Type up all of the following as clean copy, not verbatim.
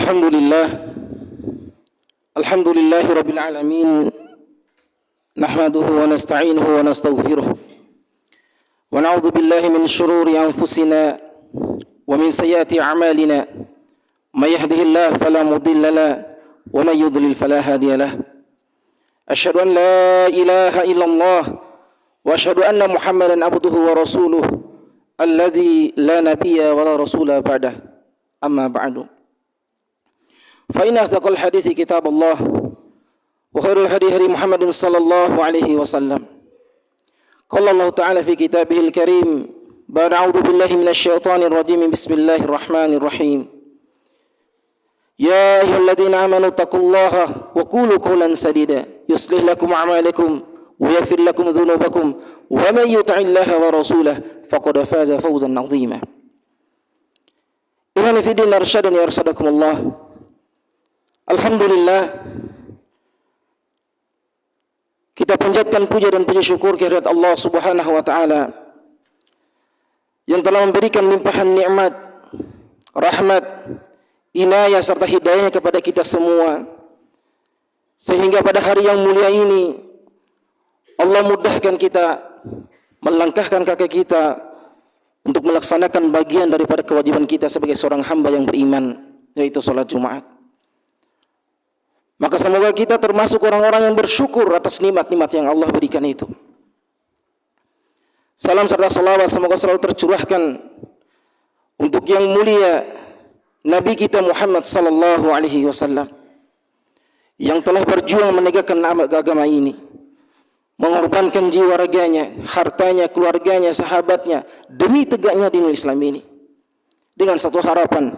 Alhamdulillahi Rabbil Alamin. Nahmaduhu wa nasta'inuhu wa nastaghfiruh. Wa na'udzu billahi min shururi anfusina wa min sayyiati a'malina. May yahdihillahu fala mudilla lahu wa may yudlil fala hadiya lahu. Asyhadu an la ilaha illallah wa asyhadu anna Muhammadan abduhu wa rasuluh alladzi la nabiyya wa la rasula ba'dah. Amma ba'du. Fa inna asdaqal hadithi kitabullah wa khairul hadi hadi Muhammadin sallallahu alaihi wasallam. Qala Allah ta'ala fi kitabihil karim ba'da a'udzu billahi minasy syaithanir rajim. Bismillahirrahmanirrahim. Ya ayyuhalladzina amanu taqullaha wa qulu qawlan sadida yuslih lakum a'malakum wa yaghfir lakum dhunubakum wa may yuti'illaha wa rasulahu faqad faza fawzan 'azima. Ikhwani fi din arsyadani arsadakumullah. Alhamdulillah, kita panjatkan puja dan puji syukur kehadirat Allah Subhanahu wa taala yang telah memberikan limpahan nikmat, rahmat, inayah serta hidayahnya kepada kita semua, sehingga pada hari yang mulia ini Allah mudahkan kita, melangkahkan kaki kita untuk melaksanakan bagian daripada kewajiban kita sebagai seorang hamba yang beriman, yaitu salat Jumat. Maka semoga kita termasuk orang-orang yang bersyukur atas nikmat-nikmat yang Allah berikan itu. Salam serta salawat semoga selalu tercurahkan untuk yang mulia Nabi kita Muhammad sallallahu alaihi wasallam yang telah berjuang menegakkan agama ini, mengorbankan jiwa raganya, hartanya, keluarganya, sahabatnya demi tegaknya dinul Islam ini, dengan satu harapan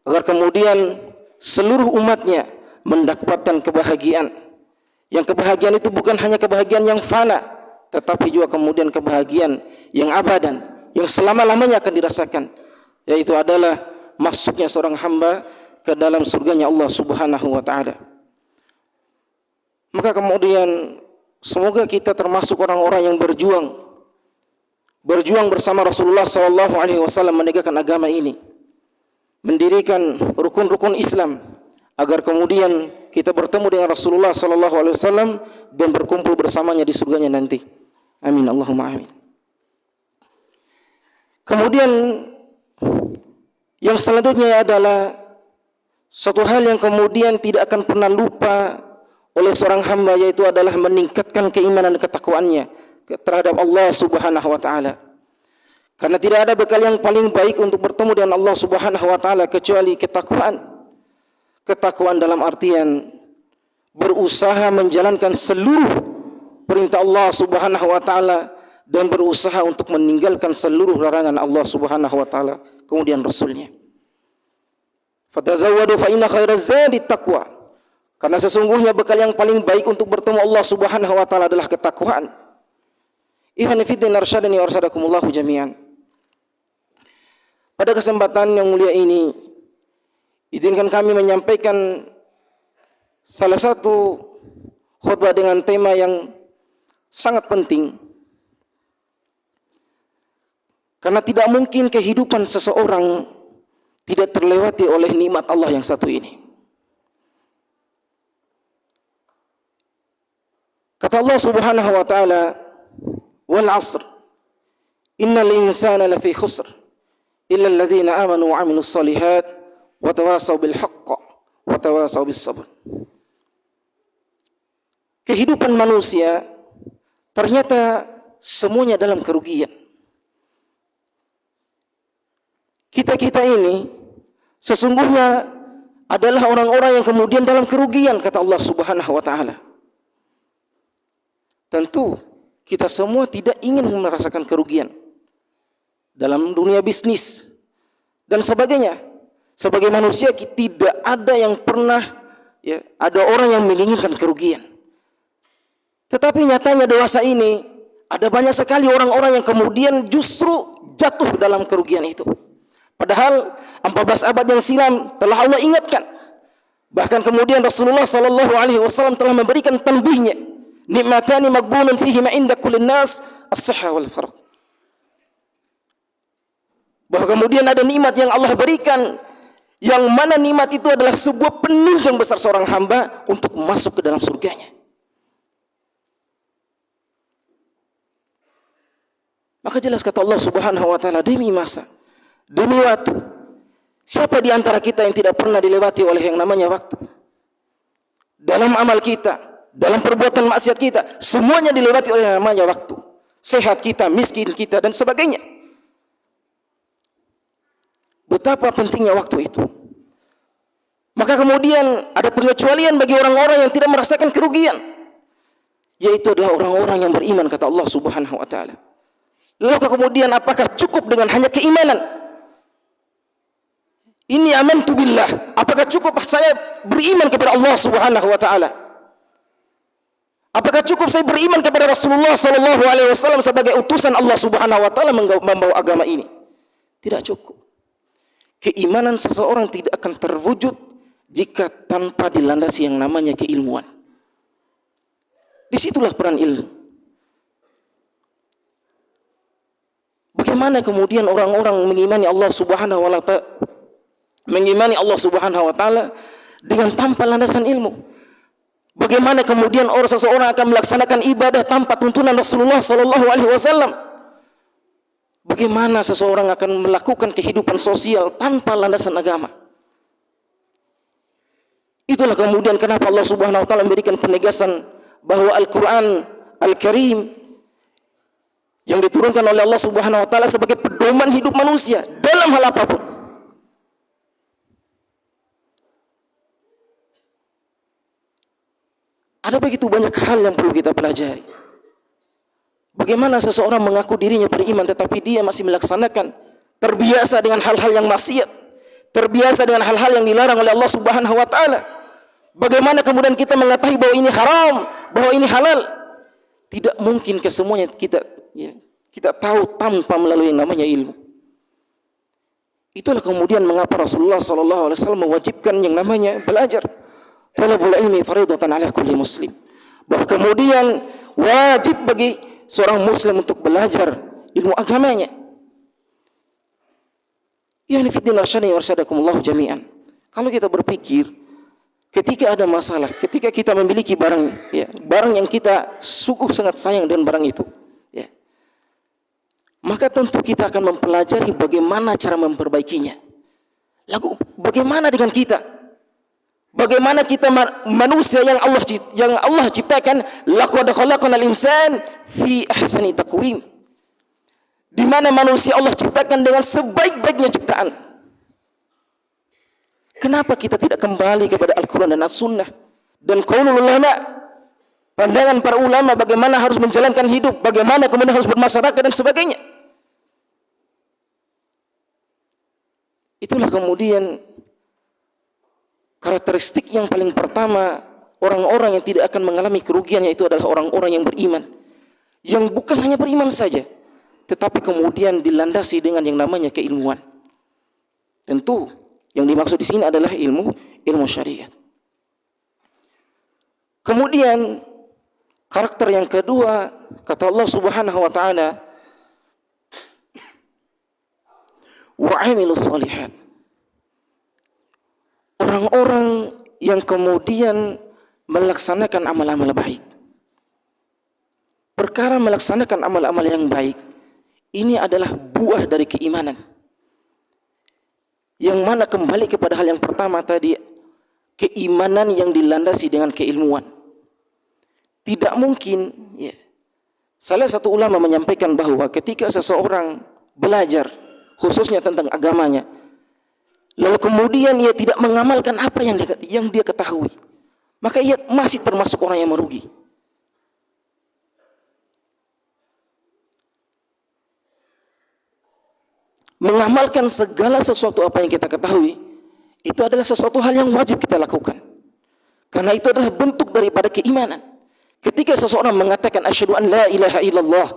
agar kemudian seluruh umatnya mendapatkan kebahagiaan. Yang kebahagiaan itu bukan hanya kebahagiaan yang fana, tetapi juga kemudian kebahagiaan yang abadan, yang selama-lamanya akan dirasakan, yaitu adalah masuknya seorang hamba ke dalam surganya Allah Subhanahu wa taala. Maka kemudian semoga kita termasuk orang-orang yang berjuang bersama Rasulullah sallallahu alaihi wasallam menegakkan agama ini, mendirikan rukun-rukun Islam, agar kemudian kita bertemu dengan Rasulullah sallallahu alaihi wasallam dan berkumpul bersamanya di surganya nanti. Amin Allahumma amin. Kemudian yang selanjutnya adalah satu hal yang kemudian tidak akan pernah lupa oleh seorang hamba, yaitu adalah meningkatkan keimanan dan ketakwaannya terhadap Allah Subhanahu wa taala. Karena tidak ada bekal yang paling baik untuk bertemu dengan Allah Subhanahu wa taala kecuali ketakwaan. Ketakwaan dalam artian berusaha menjalankan seluruh perintah Allah Subhanahu wa taala dan berusaha untuk meninggalkan seluruh larangan Allah Subhanahu wa taala kemudian Rasulnya. Fatazawwadu fa inna khairaz zadi taqwa. Karena sesungguhnya bekal yang paling baik untuk bertemu Allah Subhanahu wa taala adalah ketakwaan. Ikhwani fi din arsyadani wa arsadakumullah jami'an. Pada kesempatan yang mulia ini, izinkan kami menyampaikan salah satu khutbah dengan tema yang sangat penting. Karena tidak mungkin kehidupan seseorang tidak terlewati oleh nikmat Allah yang satu ini. Kata Allah Subhanahu wa taala, "Wal 'asr, innal insana lafi khusr, illa alladhina amanu wa 'amilus shalihat wa tawasaw bil haqq wa tawasaw bis sabr." Kehidupan manusia ternyata semuanya dalam kerugian. Kita ini sesungguhnya adalah orang-orang yang kemudian dalam kerugian, kata Allah Subhanahu wa taala. Tentu kita semua tidak ingin merasakan kerugian dalam dunia bisnis dan sebagainya. Sebagai manusia tidak ada yang pernah ada orang yang menginginkan kerugian. Tetapi nyatanya dewasa ini ada banyak sekali orang-orang yang kemudian justru jatuh dalam kerugian itu. Padahal 14 abad yang silam telah Allah ingatkan. Bahkan kemudian Rasulullah sallallahu alaihi wasallam telah memberikan tanbihnya. Nikmatani maghbunun fihi ma inda kullin nas as-sihha wal faragh. Bahwa kemudian ada nikmat yang Allah berikan Yang mana nikmat itu adalah sebuah penunjang besar seorang hamba untuk masuk ke dalam surganya. Maka jelas kata Allah Subhanahu wa taala, demi masa, demi waktu. Siapa di antara kita yang tidak pernah dilewati oleh yang namanya waktu? Dalam amal kita, dalam perbuatan maksiat kita, semuanya dilewati oleh yang namanya waktu. Sehat kita, miskin kita, dan sebagainya. Betapa pentingnya waktu itu. Maka kemudian ada pengecualian bagi orang-orang yang tidak merasakan kerugian, yaitu adalah orang-orang yang beriman, kata Allah Subhanahu wa taala. Lalu kemudian apakah cukup dengan hanya keimanan? Ini amantu billah. Apakah cukup saya beriman kepada Allah Subhanahu wa taala? Apakah cukup saya beriman kepada Rasulullah sallallahu alaihi wasallam sebagai utusan Allah Subhanahu wa taala membawa agama ini? Tidak cukup. Keimanan seseorang tidak akan terwujud jika tanpa dilandasi yang namanya keilmuan. Disitulah peran ilmu. Bagaimana kemudian orang-orang mengimani Allah Subhanahu wa taala dengan tanpa landasan ilmu? Bagaimana kemudian seseorang akan melaksanakan ibadah tanpa tuntunan Rasulullah sallallahu alaihi wasallam? Bagaimana seseorang akan melakukan kehidupan sosial tanpa landasan agama? Itulah kemudian kenapa Allah Subhanahu wa taala memberikan penegasan bahwa Al-Qur'an Al-Karim yang diturunkan oleh Allah Subhanahu wa taala sebagai pedoman hidup manusia dalam hal apapun. Ada begitu banyak hal yang perlu kita pelajari. Bagaimana seseorang mengaku dirinya beriman tetapi dia masih melaksanakan, terbiasa dengan hal-hal yang maksiat, terbiasa dengan hal-hal yang dilarang oleh Allah Subhanahu wa taala. Bagaimana kemudian kita mengetahui bahwa ini haram, bahwa ini halal? Tidak mungkin kesemuanya kita tahu tanpa melalui yang namanya ilmu. Itulah kemudian mengapa Rasulullah sallallahu alaihi wasallam mewajibkan yang namanya belajar. Talabul ilmi fardhatun ala kulli muslim. Bahwa kemudian wajib bagi seorang muslim untuk belajar ilmu agamanya. Yani fiddin arsyani warsadakumullah jami'an. Kalau kita berpikir ketika ada masalah, ketika kita memiliki barang yang kita sungguh sangat sayang dengan barang itu, maka tentu kita akan mempelajari bagaimana cara memperbaikinya. Lalu bagaimana dengan kita? Bagaimana kita manusia yang Allah ciptakan, laqad khalaqnal insan fi ahsani taqwim. Di mana manusia Allah ciptakan dengan sebaik-baiknya ciptaan. Kenapa kita tidak kembali kepada Al-Quran dan As-Sunnah dan qaulul ulama, pandangan para ulama bagaimana harus menjalankan hidup, bagaimana kemudian harus bermasyarakat dan sebagainya? Itulah kemudian karakteristik yang paling pertama orang-orang yang tidak akan mengalami kerugian, yaitu adalah orang-orang yang beriman, yang bukan hanya beriman saja, tetapi kemudian dilandasi dengan yang namanya keilmuan. Tentu yang dimaksud di sini adalah ilmu syariat. Kemudian karakter yang kedua, kata Allah Subhanahu wa taala, wa 'amilus shalihat. Orang-orang yang kemudian melaksanakan amal-amal baik. Perkara melaksanakan amal-amal yang baik ini adalah buah dari keimanan. Yang mana kembali kepada hal yang pertama tadi, keimanan yang dilandasi dengan keilmuan. Tidak mungkin, salah satu ulama menyampaikan bahwa ketika seseorang belajar khususnya tentang agamanya, lalu kemudian ia tidak mengamalkan apa yang dia ketahui, maka ia masih termasuk orang yang merugi. Mengamalkan segala sesuatu apa yang kita ketahui, itu adalah sesuatu hal yang wajib kita lakukan. Karena itu adalah bentuk daripada keimanan. Ketika seseorang mengatakan asyhadu an la ilaha illallah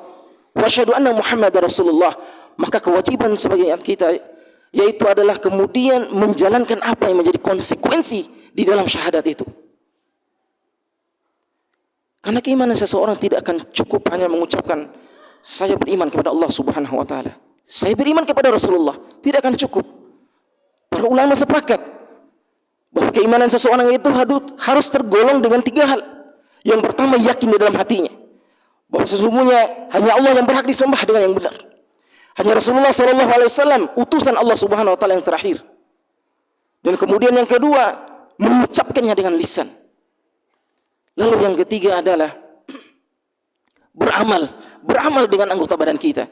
wa asyhadu anna Muhammadar Rasulullah, maka kewajiban sebagai kita yaitu adalah kemudian menjalankan apa yang menjadi konsekuensi di dalam syahadat itu. Karena keimanan seseorang tidak akan cukup hanya mengucapkan saya beriman kepada Allah Subhanahu wa taala, saya beriman kepada Rasulullah, tidak akan cukup. Para ulama sepakat bahwa keimanan seseorang itu harus tergolong dengan 3 hal. Yang pertama, yakin di dalam hatinya bahwa sesungguhnya hanya Allah yang berhak disembah dengan yang benar. Hanya Rasulullah SAW utusan Allah Subhanahu wa taala yang terakhir. Dan kemudian yang kedua, mengucapkannya dengan lisan. Lalu yang ketiga adalah beramal dengan anggota badan kita.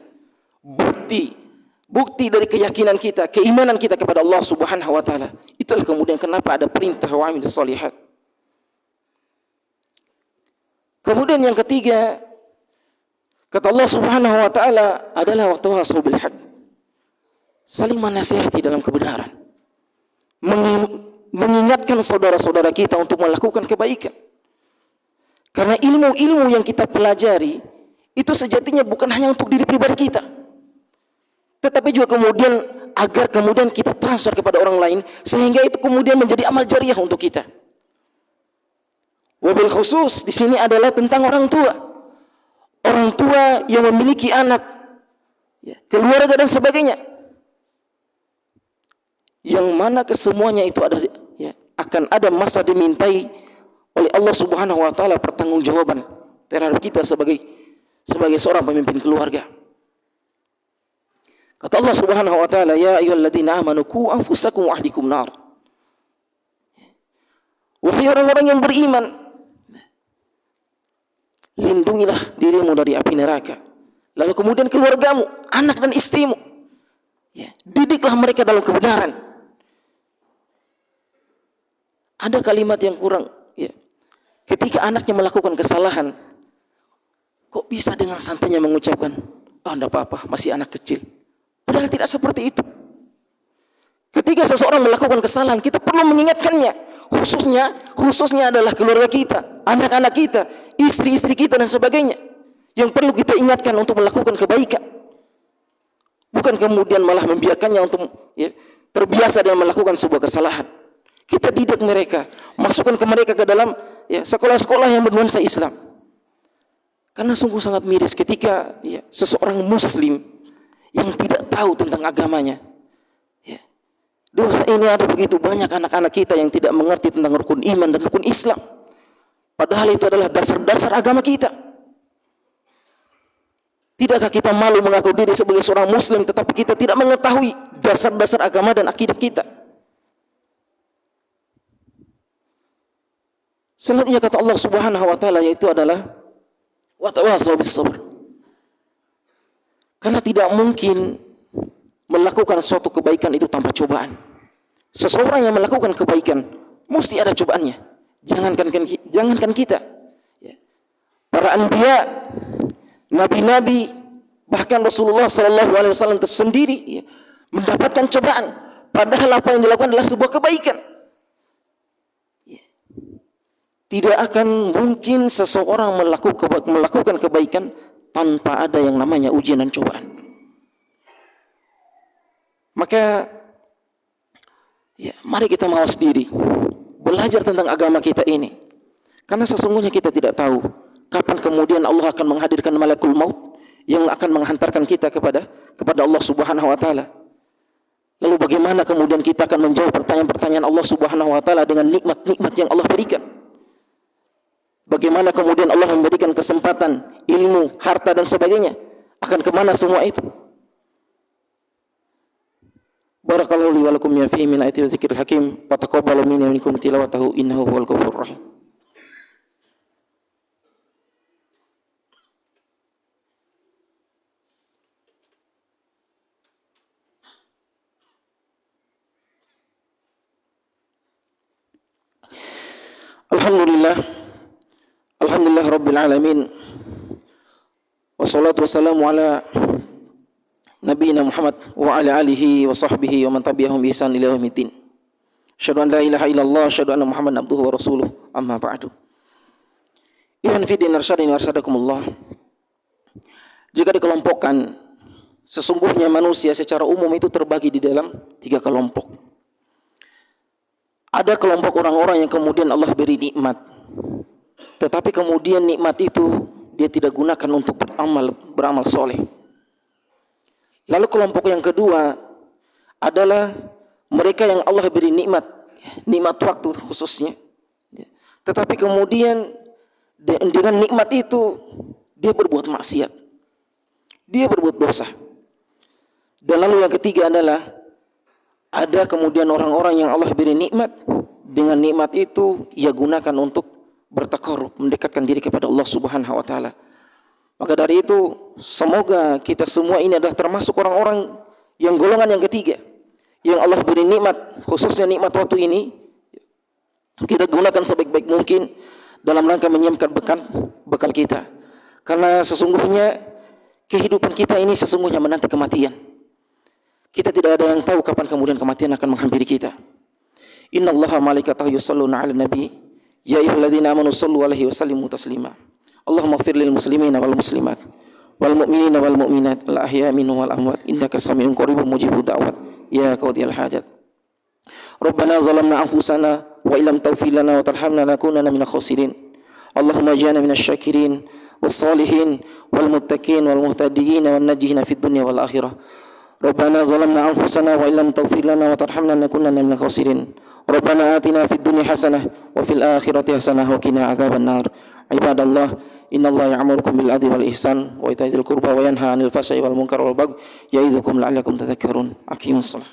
Bukti dari keyakinan kita, keimanan kita kepada Allah Subhanahu wa taala. Itulah kemudian kenapa ada perintah wa amilus shalihat. Kemudian yang ketiga, kata Allah Subhanahu wa taala adalah wa tawassaw bil haq. Saling menasihati dalam kebenaran. Mengingatkan saudara-saudara kita untuk melakukan kebaikan. Karena ilmu-ilmu yang kita pelajari itu sejatinya bukan hanya untuk diri pribadi kita, tetapi juga kemudian agar kemudian kita transfer kepada orang lain, sehingga itu kemudian menjadi amal jariah untuk kita. Wabil khusus di sini adalah tentang orang tua. Orang tua yang memiliki anak, keluarga dan sebagainya. Yang mana kesemuanya itu ada, akan ada masa dimintai oleh Allah Subhanahu wa taala pertanggungjawaban terhadap kita sebagai seorang pemimpin keluarga. Kata Allah Subhanahu wa taala, ya ayyuhalladzina amanu qu anfusakum wa ahlikum nar. Wahai orang-orang yang beriman, lindungilah dirimu dari api neraka. Lalu kemudian keluargamu, anak dan istrimu, didiklah mereka dalam kebenaran. Ada kalimat yang kurang, ketika anaknya melakukan kesalahan, kok bisa dengan santainya mengucapkan, enggak apa-apa, masih anak kecil. Padahal tidak seperti itu. Ketika seseorang melakukan kesalahan, kita perlu mengingatkannya. Khususnya adalah keluarga kita, anak-anak kita, istri-istri kita dan sebagainya. Yang perlu kita ingatkan untuk melakukan kebaikan. Bukan kemudian malah membiarkannya untuk terbiasa dengan melakukan sebuah kesalahan. Kita didik mereka, masukkan mereka ke dalam sekolah-sekolah yang bernuansa Islam. Karena sungguh sangat miris ketika seseorang muslim yang tidak tahu tentang agamanya. Dosa ini ada begitu banyak anak-anak kita yang tidak mengerti tentang rukun iman dan rukun Islam. Padahal itu adalah dasar-dasar agama kita. Tidakkah kita malu mengaku diri sebagai seorang muslim tetapi kita tidak mengetahui dasar-dasar agama dan akidah kita? Selanjutnya kata Allah Subhanahu wa taala yaitu adalah wa tawassaw bis sabr. Karena tidak mungkin melakukan suatu kebaikan itu tanpa cobaan. Seseorang yang melakukan kebaikan mesti ada cobaannya. Jangankan kita. Para anbiya, nabi-nabi, bahkan Rasulullah SAW tersendiri mendapatkan cobaan. Padahal apa yang dilakukan adalah sebuah kebaikan. Tidak akan mungkin seseorang melakukan kebaikan tanpa ada yang namanya ujian dan cobaan. Maka mari kita mawas diri, belajar tentang agama kita ini. Karena sesungguhnya kita tidak tahu kapan kemudian Allah akan menghadirkan malakul maut yang akan menghantarkan kita kepada Allah Subhanahu wa taala. Lalu bagaimana kemudian kita akan menjawab pertanyaan-pertanyaan Allah Subhanahu wa taala dengan nikmat-nikmat yang Allah berikan? Bagaimana kemudian Allah memberikan kesempatan, ilmu, harta dan sebagainya? Akan kemana semua itu? Barakallahu li wa lakum ya fihi min ayati wa dzikril hakim. Wa taqabbalu minni wa minkum tilawatahu innahu huwal ghafurur rahim. Alhamdulillah rabbil alamin. Wassalatu wassalamu ala nabiyina Muhammad wa ala alihi wa sahbihi wa man tabi'ahum bi ihsan ila yaumiddin. Asyhadu an la ilaha illallah, asyhadu anna Muhammadan abduhu wa rasuluh. Amma ba'du. Ikhwan fi din arsyadini warsadakumullah. Jika dikelompokkan, sesungguhnya manusia secara umum itu terbagi di dalam 3 kelompok. Ada kelompok orang-orang yang kemudian Allah beri nikmat, tetapi kemudian nikmat itu dia tidak gunakan untuk beramal soleh. Lalu kelompok yang kedua adalah mereka yang Allah beri nikmat waktu khususnya, tetapi kemudian dengan nikmat itu dia berbuat maksiat, dia berbuat dosa. Dan lalu yang ketiga adalah ada kemudian orang-orang yang Allah beri nikmat, dengan nikmat itu ia gunakan untuk bertakarrub, mendekatkan diri kepada Allah Subhanahu wa taala. Maka dari itu semoga kita semua ini adalah termasuk orang-orang yang golongan yang ketiga, yang Allah beri nikmat, khususnya nikmat waktu ini, kita gunakan sebaik-baik mungkin dalam rangka menyiapkan bekal kita. Karena sesungguhnya kehidupan kita ini sesungguhnya menanti kematian. Kita tidak ada yang tahu kapan kemudian kematian akan menghampiri kita. Innallaha malaikatahu yusholluna 'alan nabi ya ayyuhalladzina amanu shallu 'alaihi wa sallimu taslima. Allahumma ighfir lil muslimina wal muslimat wal mu'minina wal mu'minat al ahya'i minhum wal amwat innaka sami'un qaribun mujibud da'wat ya qadiyal hajat. Rabbana zalamna anfusana wa illam taghfir lana wa tarhamna lanakunanna minal khasirin. Allahumma ij'alna minasy syakirin was salihin wal muttaqin wal muhtadin wan najina fid dunya wal akhirah. Rabbana zalamna anfusana wa illam taghfir lana wa tarhamna lanakunanna minal khasirin. Rabbana atina fid dunya hasanah wa fil akhirati hasanah wa qina adzaban nar. Ibadallah, innallaha ya'murukum bil adli wal ihsan wa ita'i dzil qurba wa yanha 'anil fahsya'i wal munkari wal baghi ya'idzukum la'allakum tadhakkarun. Aqimus shalah.